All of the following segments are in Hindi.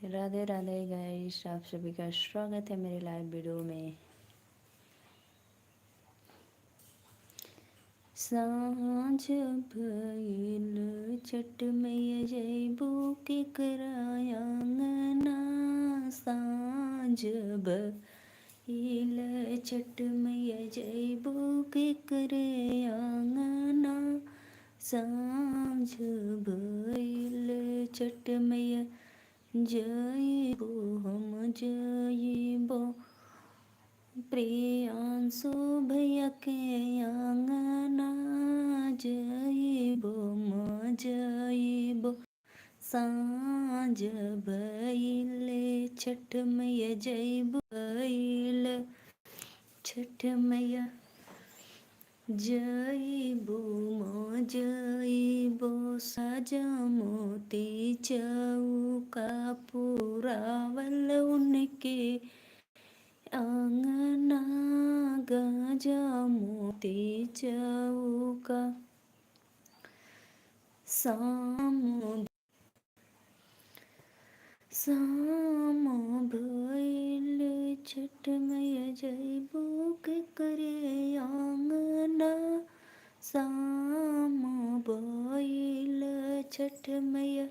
राधे राधे गाइस, आप सभी का स्वागत है मेरे लाइव वीडियो में। सांझ भइल छठ मैया जइबू केकरा आंगना। सांझ भइल छठ मैया जइबू केकरे आंगना। सांझ भइल छठ मैया जइबो हम जइबो प्रियांशु भैया के आंगना। जइबो म जइबो सांझ भइले छठ मैया जइबो भइल छठ मैया जइबो म जइबो साजा मोती चौका पुरावल उनके आंगना। गाजा मोती चौका शाम भइल छठ मैया जइबो केकरे आंगना। शाम भइल छठ मैया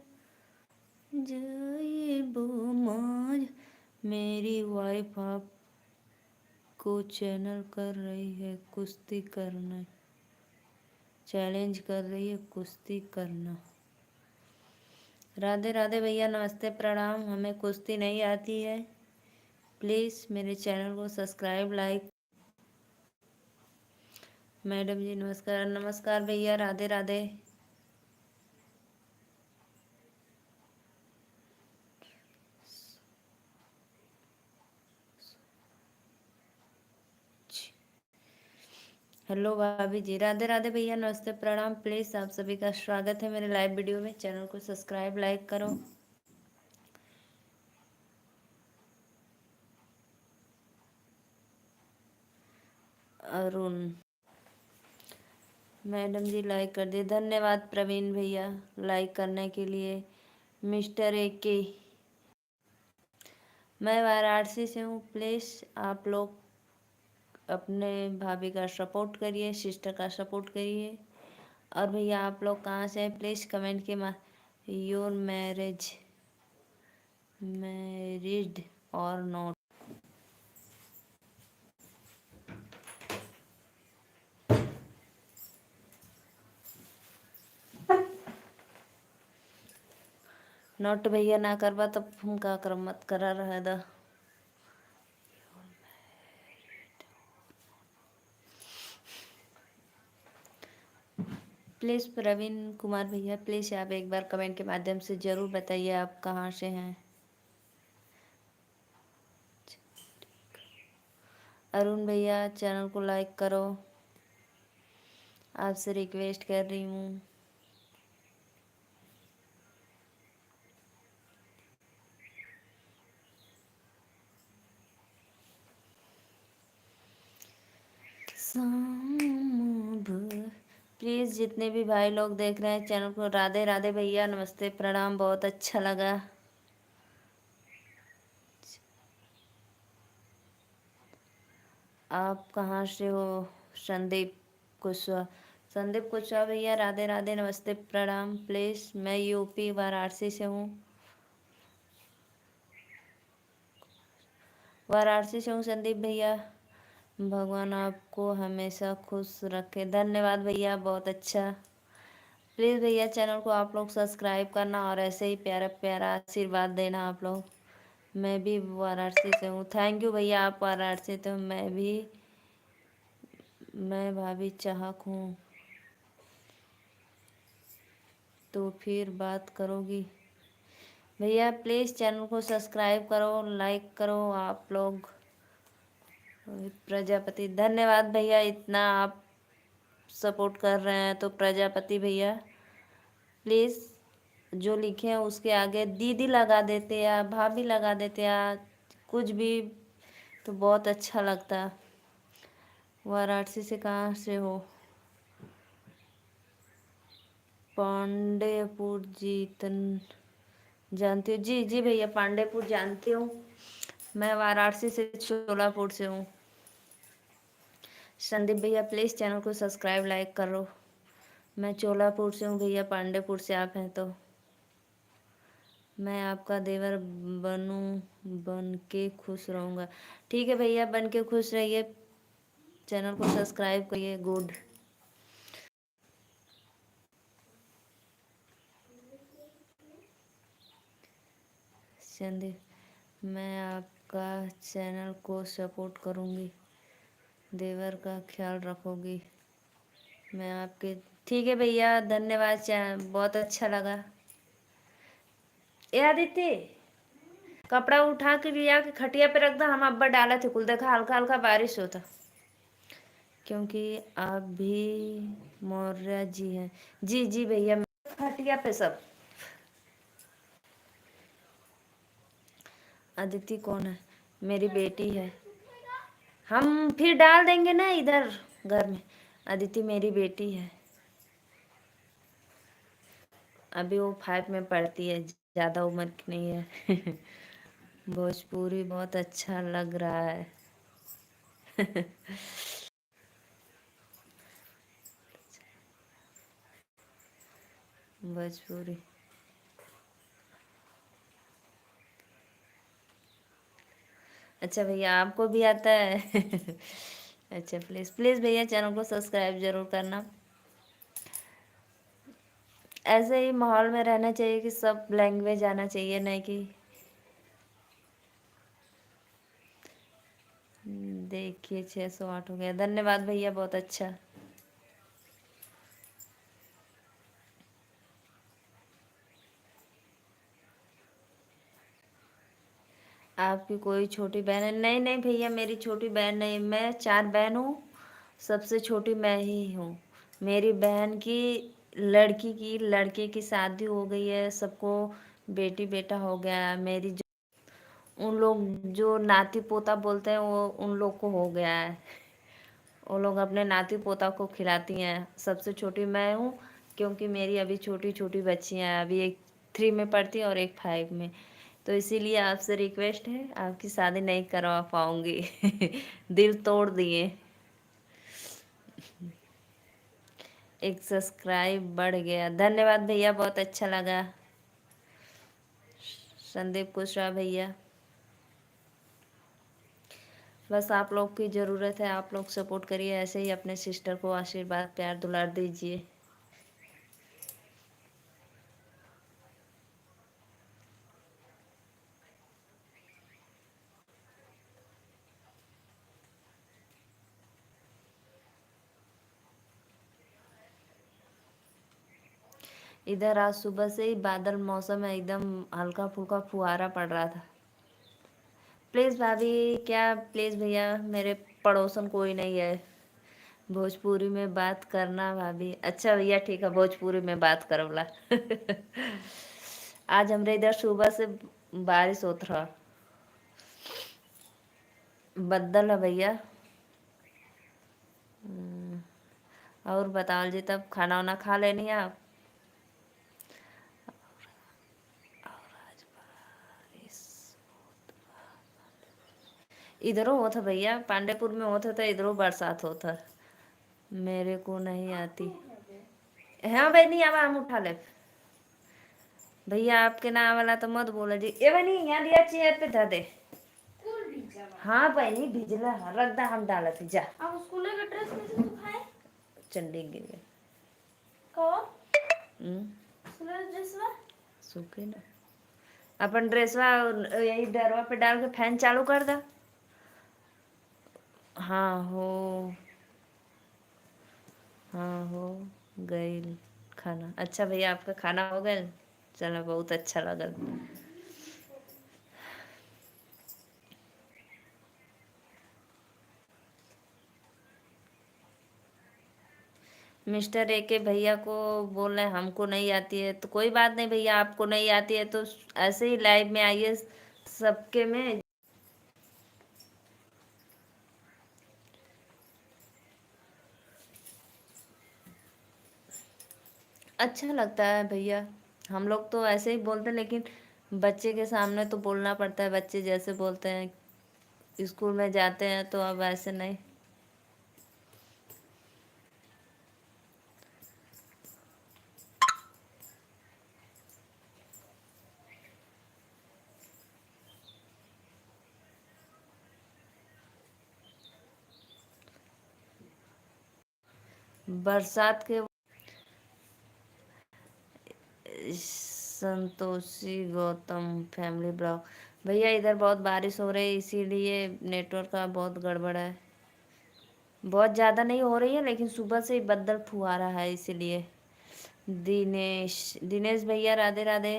जइबो माँ। मेरी वाइफ आपको चैनल कर रही है कुश्ती करना, चैलेंज कर रही है कुश्ती करना। राधे राधे भैया, नमस्ते प्रणाम। हमें कुश्ती नहीं आती है, प्लीज़ मेरे चैनल को सब्सक्राइब लाइक। मैडम जी नमस्कार। नमस्कार भैया, राधे राधे। हेलो भाभी जी, राधे राधे भैया, नमस्ते प्रणाम। प्लीज़ आप सभी का स्वागत है मेरे लाइव वीडियो में। चैनल को सब्सक्राइब लाइक करो। अरुण मैडम जी लाइक कर दिए, धन्यवाद प्रवीण भैया लाइक करने के लिए। मिस्टर ए के, मैं वाराणसी से हूँ। प्लीज़ आप लोग अपने भाभी का सपोर्ट करिए, सिस्टर का सपोर्ट करिए। और भैया आप लोग कहाँ से हैं, प्लीज़ कमेंट के योर मैरिड और नॉट। नोट भैया ना करवा तो हम का कर मत करा रहा था। प्लीज़ प्रवीण कुमार भैया, प्लीज़ आप एक बार कमेंट के माध्यम से ज़रूर बताइए आप कहाँ से हैं। अरुण भैया चैनल को लाइक करो, आपसे रिक्वेस्ट कर रही हूँ। प्लीज़ जितने भी भाई लोग देख रहे हैं चैनल को, राधे राधे भैया, नमस्ते प्रणाम। बहुत अच्छा लगा। आप कहाँ से हो? संदीप कुशवाहा। संदीप कुशवाहा भैया राधे राधे, नमस्ते प्रणाम। प्लीज़ मैं यूपी वाराणसी से हूँ। वाराणसी से हूँ संदीप भैया। भगवान आपको हमेशा खुश रखे। धन्यवाद भैया, बहुत अच्छा। प्लीज़ भैया चैनल को आप लोग सब्सक्राइब करना और ऐसे ही प्यारा प्यारा आशीर्वाद देना आप लोग। मैं भी वाराणसी से हूँ। थैंक यू भैया, आप वाराणसी तो मैं भाभी चाहक हूँ। तो फिर बात करोगी भैया। प्लीज़ चैनल को सब्सक्राइब करो, लाइक करो आप लोग। प्रजापति, धन्यवाद भैया, इतना आप सपोर्ट कर रहे हैं। तो प्रजापति भैया प्लीज़ जो लिखे हैं उसके आगे दीदी लगा देते या भाभी लगा देते या कुछ भी तो बहुत अच्छा लगता। वाराणसी से कहाँ से हो? पांडेपुर जी जानती हूँ जी जी भैया, पांडेपुर जानती हूँ। मैं वाराणसी से, चोलापुर से हूँ। संदीप भैया प्लीज़ चैनल को सब्सक्राइब लाइक करो। मैं चोलापुर से हूँ भैया, पांडेपुर से आप हैं तो। मैं आपका देवर बनूं, बन के खुश रहूँगा। ठीक है भैया, बन के खुश रहिए। चैनल को सब्सक्राइब करिए। गुड। संदीप, मैं आपका चैनल को सपोर्ट करूँगी, देवर का ख्याल रखोगी। मैं आपके, ठीक है भैया, धन्यवाद। बहुत अच्छा लगा। ए आदित्य, कपड़ा उठा के लिया के खटिया पे रख दो, हम अब्बा डाला थे कुल, देखा हल्का हल्का बारिश होता। क्योंकि आप भी मौर्य जी हैं। जी जी भैया, खटिया पे सब। अदिति कौन है? मेरी बेटी है। हम फिर डाल देंगे ना इधर घर में। अदिति मेरी बेटी है। अभी वो 5 में पढ़ती है, ज़्यादा उम्र की नहीं है। भोजपुरी बहुत अच्छा लग रहा है। भोजपुरी अच्छा भैया, आपको भी आता है? अच्छा, प्लीज़ प्लीज़ भैया चैनल को सब्सक्राइब जरूर करना। ऐसे ही माहौल में रहना चाहिए कि सब लैंग्वेज आना चाहिए, नहीं कि देखिए 608 हो गया। धन्यवाद भैया, बहुत अच्छा। आपकी कोई छोटी बहन है? नहीं नहीं भैया, मेरी छोटी बहन नहीं, मैं 4 बहन हूँ, सबसे छोटी मैं ही हूँ। मेरी बहन की लड़के की शादी हो गई है, सबको बेटी बेटा हो गया है। मेरी उन लोग जो नाती पोता बोलते हैं, वो उन लोग को हो गया है। वो लोग अपने नाती पोता को खिलाती हैं। सबसे छोटी मैं हूँ, क्योंकि मेरी अभी छोटी छोटी बच्चियाँ हैं। अभी एक 3 में पढ़ती है और एक 5 में। तो इसीलिए आपसे रिक्वेस्ट है, आपकी शादी नहीं करवा पाऊंगी। दिल तोड़ दिए। एक सब्सक्राइब बढ़ गया, धन्यवाद भैया, बहुत अच्छा लगा। संदीप कुशवाहा भैया, बस आप लोग की ज़रूरत है, आप लोग सपोर्ट करिए, ऐसे ही अपने सिस्टर को आशीर्वाद प्यार दुलार दीजिए। इधर आज सुबह से ही बादल, मौसम है एकदम, हल्का फुल्का फुहारा पड़ रहा था। प्लीज़ भाभी, क्या प्लीज़ भैया, मेरे पड़ोसन कोई नहीं है। भोजपुरी में बात करना भाभी। अच्छा भैया ठीक है, भोजपुरी में बात करोला। आज हमरे इधर सुबह से बारिश होत रहा। बदल है भैया। और बताओ जी, तब खाना वाना खा लेनी आप? इधरों होता भैया, पांडेपुर में होता था, इधरों बरसात होता। मेरे को नहीं आती। हाँ भाई, नहीं आवा, हम उठा ले। भैया आपके नाम वाला तो मत बोला जी। ए बनी, यहाँ दिया चेयर पे धर दे। हाँ बहनी, भिजला रख दा, हम डाला थी जा। अब स्कूल का ड्रेस कैसे सुखाए? चंडी गिर गई। कौन? स्कूल ड्रेस वा सूखे ना। अपन ड्रेसवा यही डरवा पे डाल के फैन चालू कर दा। हाँ हो, हाँ हो गई खाना। अच्छा भैया, आपका खाना हो गया? चलो, बहुत अच्छा लगा। मिस्टर ए के भैया को बोल रहे हैं हमको नहीं आती है, तो कोई बात नहीं भैया, आपको नहीं आती है तो ऐसे ही लाइव में आइए सबके में। अच्छा लगता है भैया, हम लोग तो ऐसे ही बोलते हैं, लेकिन बच्चे के सामने तो बोलना पड़ता है, बच्चे जैसे बोलते हैं स्कूल में जाते हैं तो अब ऐसे नहीं। बरसात के संतोषी गौतम फैमिली ब्लॉग। भैया इधर बहुत बारिश हो रही है इसीलिए नेटवर्क का बहुत गड़बड़ है। बहुत ज़्यादा नहीं हो रही है लेकिन सुबह से ही बदल फुआ रहा है इसीलिए। दिनेश दिनेश भैया राधे राधे।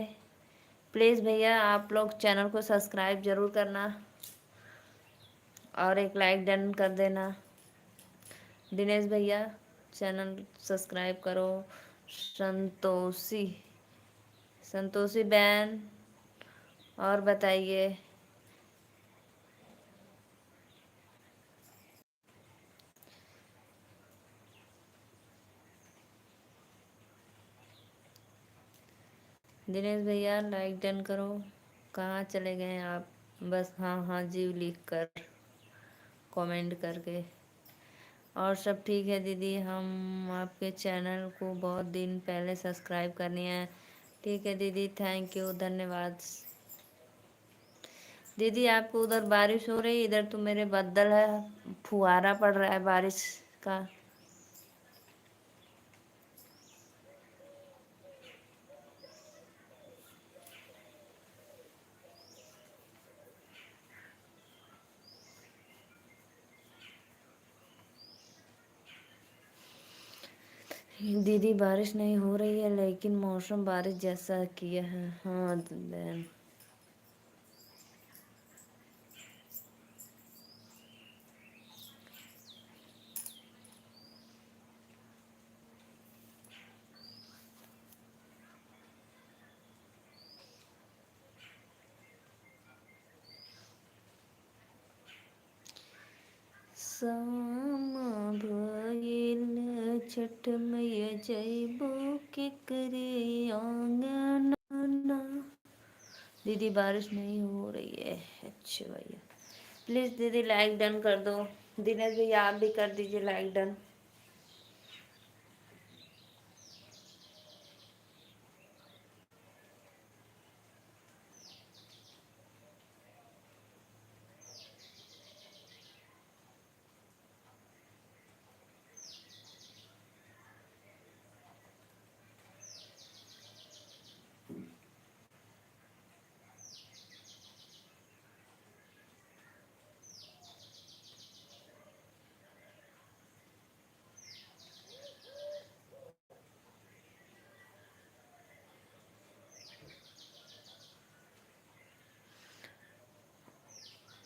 प्लीज़ भैया आप लोग चैनल को सब्सक्राइब ज़रूर करना और एक लाइक डन कर देना। दिनेश भैया चैनल सब्सक्राइब करो। संतोषी संतोषी बहन और बताइए। दिनेश भैया लाइक डन करो। कहाँ चले गए आप? बस हाँ हाँ जी लिख कर कमेंट करके। और सब ठीक है दीदी, हम आपके चैनल को बहुत दिन पहले सब्सक्राइब करनी है। ठीक है दीदी, थैंक यू, धन्यवाद। दीदी आपको उधर बारिश हो रही, इधर तो मेरे बदल है, फुहारा पड़ रहा है बारिश का। दीदी बारिश नहीं हो रही है लेकिन मौसम बारिश जैसा किया है। हाँ बहन। सामा भइल छठ मैया जइबो के करे आंगना। दीदी बारिश नहीं हो रही है। अच्छा भैया प्लीज़ दीदी लाइक डन कर दो। दिनेश भैया आप भी कर दीजिए like done.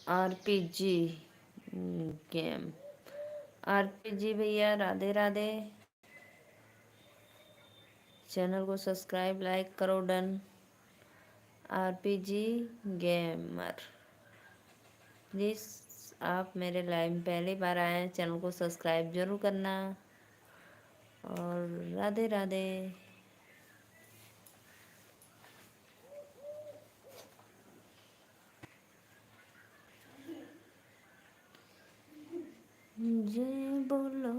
RPG game. RPG भैया राधे राधे। चैनल को सब्सक्राइब लाइक करो डन। आरपीजी गेमर प्लीज़ आप मेरे लाइव में पहली बार आए हैं, चैनल को सब्सक्राइब जरूर करना। और राधे राधे। जय बोलो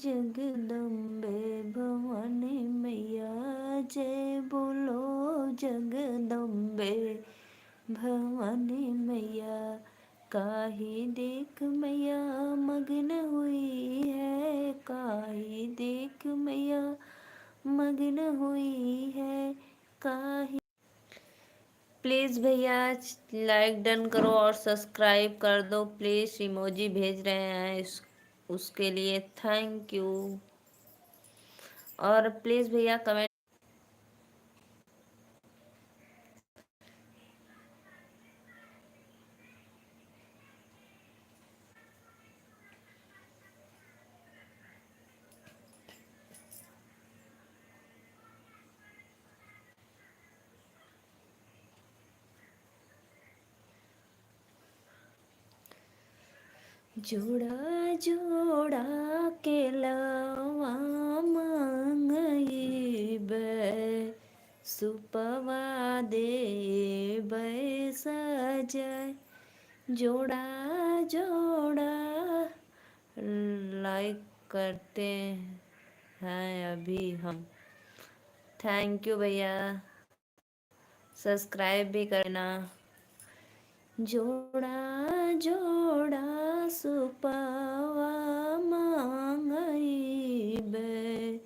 जगदम्बे भवानी मैया। जय बोलो जगदम्बे भवानी मैया। काहे देख मैया मग्न हुई है, काहे देख मैया मग्न हुई है, काहे। प्लीज़ भैया लाइक डन करो और सब्सक्राइब कर दो प्लीज़। इमोजी भेज रहे हैं उसके लिए थैंक यू। और प्लीज़ भैया कमेंट। जोड़ा जोड़ा के लावा मांगई बे सुपवा दे सजाए, जोड़ा जोड़ा लाइक करते हैं अभी हम। थैंक यू भैया, सब्सक्राइब भी करना। जोड़ा जोड़ा सुपवा मांगई बे,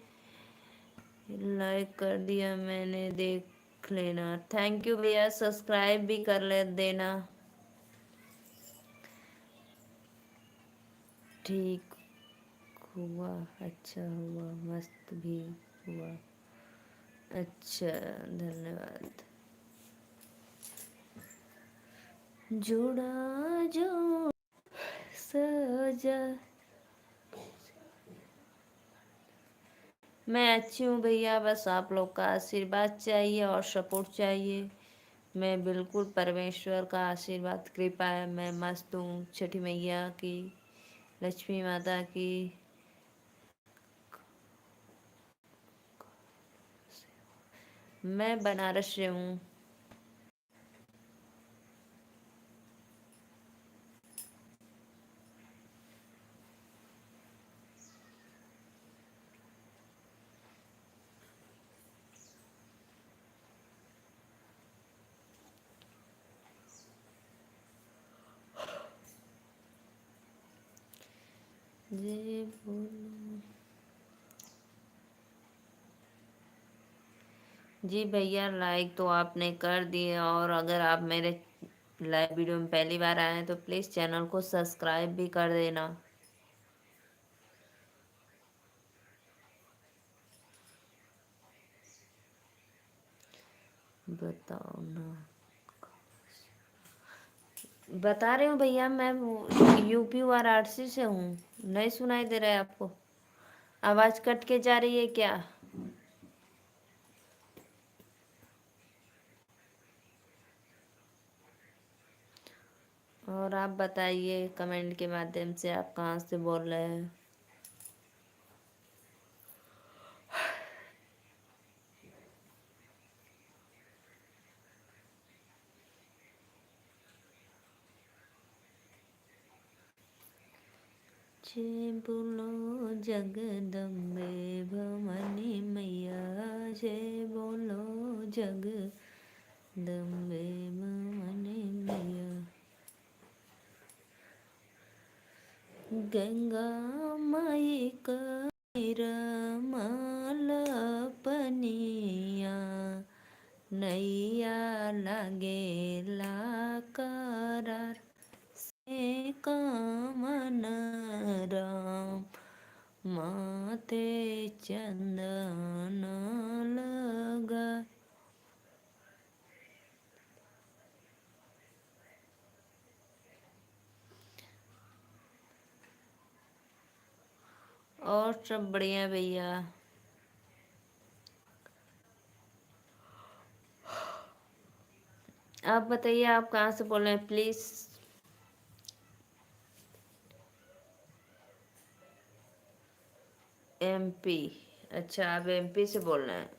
लाइक कर दिया मैंने, देख लेना। थैंक यू भैया, सब्सक्राइब भी कर ले देना। ठीक हुआ, अच्छा हुआ, मस्त भी हुआ। अच्छा, धन्यवाद। जोड़ा जो सजा, मैं अच्छी हूँ भैया, बस आप लोग का आशीर्वाद चाहिए और सपोर्ट चाहिए। मैं बिल्कुल परमेश्वर का आशीर्वाद कृपा है, मैं मस्त हूँ। छठी मैया की, लक्ष्मी माता की। मैं बनारस से हूँ। जी बोलो। जी भैया, लाइक तो आपने कर दिए, और अगर आप मेरे लाइव वीडियो में पहली बार आए हैं तो प्लीज़ चैनल को सब्सक्राइब भी कर देना। बताओ ना, बता रही हूँ भैया, मैं यूपी वाराणसी से हूँ। नहीं सुनाई दे रहा है आपको? आवाज़ कट के जा रही है क्या? और आप बताइए कमेंट के माध्यम से, आप कहाँ से बोल रहे हैं? जय बोलो जगदम्बे भवानी मैया, जय बोलो जगदम्बे भवानी मैया। गंगा माई का निर्मल पनिया, नैया लागेला करार से कामन राम, माथे चंदन लगा। और सब बढ़िया भैया। आप बताइए, आप कहाँ से बोल रहे हैं प्लीज़? एमपी? अच्छा, आप एमपी से बोल रहे हैं।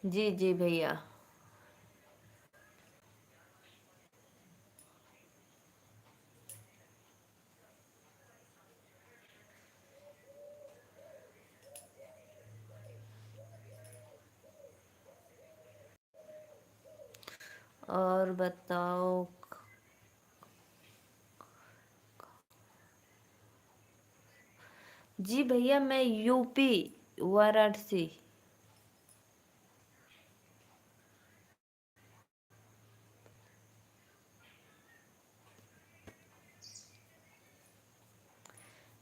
जी जी भैया। और बताओ। जी भैया, मैं यूपी वाराणसी।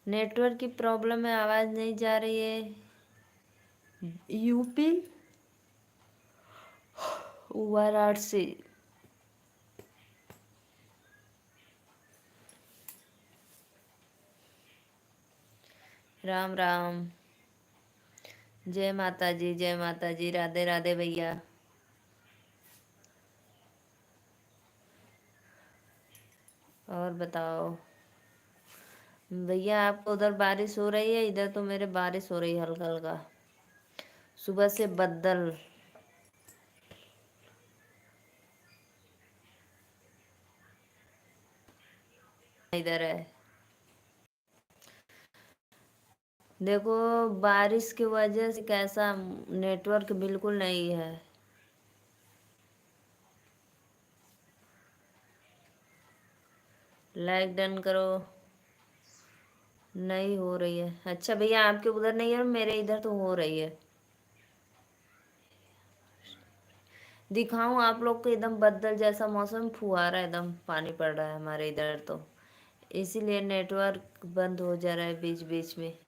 नेटवर्क की प्रॉब्लम है, आवाज़ नहीं जा रही है। यूपी वाराणसी। राम राम। जय माता जी, जय माता जी, राधे राधे भैया। और बताओ भैया, आपको उधर बारिश हो रही है? इधर तो मेरे बारिश हो रही है हल्का हल्का। सुबह से बदल इधर है। देखो बारिश की वजह से कैसा नेटवर्क बिल्कुल नहीं है। लाइक डन करो। नहीं हो रही है। अच्छा भैया आपके उधर नहीं है, मेरे इधर तो हो रही है। दिखाऊं आप लोग को? एकदम बदल जैसा मौसम, फुहारा एकदम पानी पड़ रहा है हमारे इधर तो, इसीलिए नेटवर्क बंद हो जा रहा है बीच बीच में।